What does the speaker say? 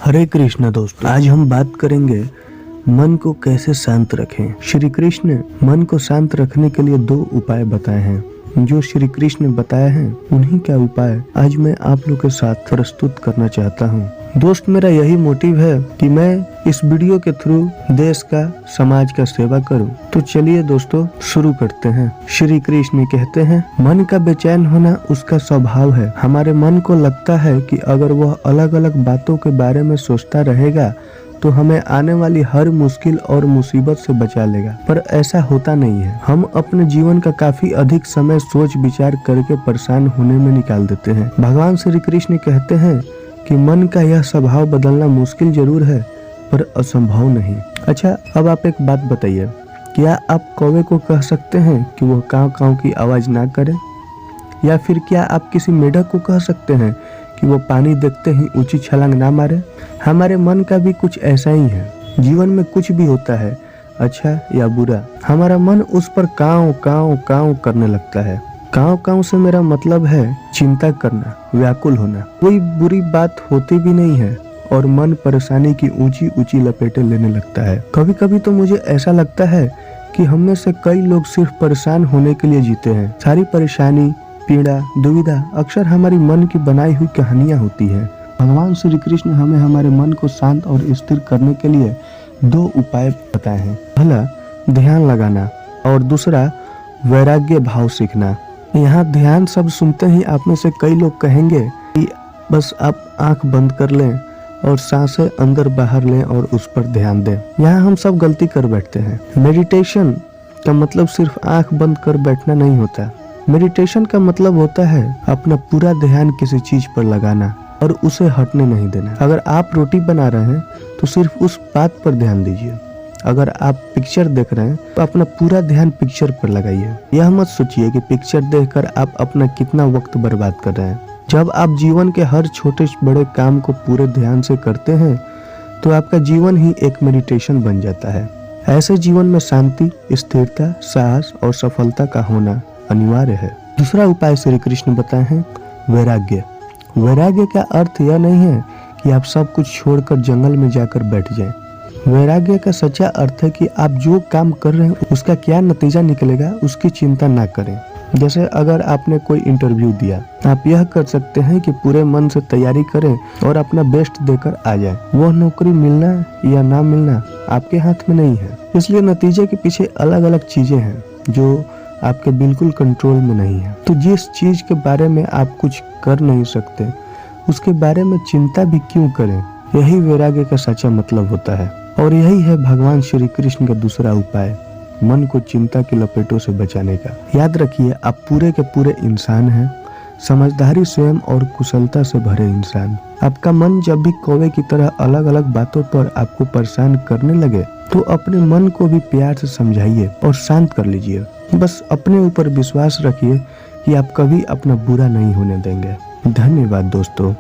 हरे कृष्ण दोस्तों, आज हम बात करेंगे मन को कैसे शांत रखें। श्री कृष्ण ने मन को शांत रखने के लिए 2 उपाय बताए हैं। जो श्री कृष्ण ने बताए हैं उन्हीं का उपाय आज मैं आप लोग के साथ प्रस्तुत करना चाहता हूँ। दोस्त, मेरा यही मोटिव है कि मैं इस वीडियो के थ्रू देश का, समाज का सेवा करूं। तो चलिए दोस्तों शुरू करते हैं। श्री कृष्ण कहते हैं, मन का बेचैन होना उसका स्वभाव है। हमारे मन को लगता है कि अगर वह अलग अलग बातों के बारे में सोचता रहेगा तो हमें आने वाली हर मुश्किल और मुसीबत से बचा लेगा, पर ऐसा होता नहीं है। हम अपने जीवन का काफी अधिक समय सोच विचार करके परेशान होने में निकाल देते हैं। भगवान श्री कृष्ण कहते हैं कि मन का यह स्वभाव बदलना मुश्किल जरूर है पर असंभव नहीं। अच्छा, अब आप एक बात बताइए, क्या आप कौवे को कह सकते हैं कि वो काव काव की आवाज ना करे? या फिर क्या आप किसी मेढक को कह सकते हैं कि वो पानी देखते ही ऊंची छलांग ना मारे? हमारे मन का भी कुछ ऐसा ही है। जीवन में कुछ भी होता है, अच्छा या बुरा, हमारा मन उस पर काव काव काव करने लगता है। काव काव से मेरा मतलब है चिंता करना, व्याकुल होना। कोई बुरी बात होती भी नहीं है और मन परेशानी की ऊंची ऊंची लपेटें लेने लगता है। कभी कभी तो मुझे ऐसा लगता है कि हम में से कई लोग सिर्फ परेशान होने के लिए जीते हैं। सारी परेशानी, पीड़ा, दुविधा अक्सर हमारी मन की बनाई हुई कहानियां होती है। भगवान श्री कृष्ण हमें हमारे मन को शांत और स्थिर करने के लिए 2 उपाय बताए हैं। पहला ध्यान लगाना और दूसरा वैराग्य भाव सीखना। यहाँ ध्यान शब्द सुनते ही आप में से कई लोग कहेंगे कि बस आप आंख बंद कर लें और सांसें अंदर बाहर लें और उस पर ध्यान दें। यहाँ हम सब गलती कर बैठते हैं। मेडिटेशन का मतलब सिर्फ आंख बंद कर बैठना नहीं होता। मेडिटेशन का मतलब होता है अपना पूरा ध्यान किसी चीज पर लगाना और उसे हटने नहीं देना। अगर आप रोटी बना रहे हैं तो सिर्फ उस बात पर ध्यान दीजिए। अगर आप पिक्चर देख रहे हैं तो अपना पूरा ध्यान पिक्चर पर लगाइए। यह मत सोचिए कि पिक्चर देखकर आप अपना कितना वक्त बर्बाद कर रहे हैं। जब आप जीवन के हर छोटे बड़े काम को पूरे ध्यान से करते हैं तो आपका जीवन ही एक मेडिटेशन बन जाता है। ऐसे जीवन में शांति, स्थिरता, साहस और सफलता का होना अनिवार्य है। दूसरा उपाय श्री कृष्ण बताए हैं वैराग्य। वैराग्य का अर्थ यह नहीं है कि आप सब कुछ छोड़कर जंगल में जाकर बैठ जाएं। वैराग्य का सच्चा अर्थ है कि आप जो काम कर रहे हैं उसका क्या नतीजा निकलेगा उसकी चिंता ना करें। जैसे अगर आपने कोई इंटरव्यू दिया, आप यह कर सकते हैं कि पूरे मन से तैयारी करें और अपना बेस्ट देकर आ जाएं। वह नौकरी मिलना या ना मिलना आपके हाथ में नहीं है, इसलिए नतीजे के पीछे अलग अलग चीजें हैं जो आपके बिल्कुल कंट्रोल में नहीं है। तो जिस चीज के बारे में आप कुछ कर नहीं सकते उसके बारे में चिंता भी क्यों करें? यही वैराग्य का सच्चा मतलब होता है। और यही है भगवान श्री कृष्ण का दूसरा उपाय, मन को चिंता की लपेटों से बचाने का। याद रखिए, आप पूरे के पूरे इंसान हैं, समझदारी, स्वयं और कुशलता से भरे इंसान। आपका मन जब भी कौवे की तरह अलग अलग बातों पर आपको परेशान करने लगे तो अपने मन को भी प्यार से समझाइए और शांत कर लीजिए। बस अपने ऊपर विश्वास रखिए कि आप कभी अपना बुरा नहीं होने देंगे। धन्यवाद दोस्तों।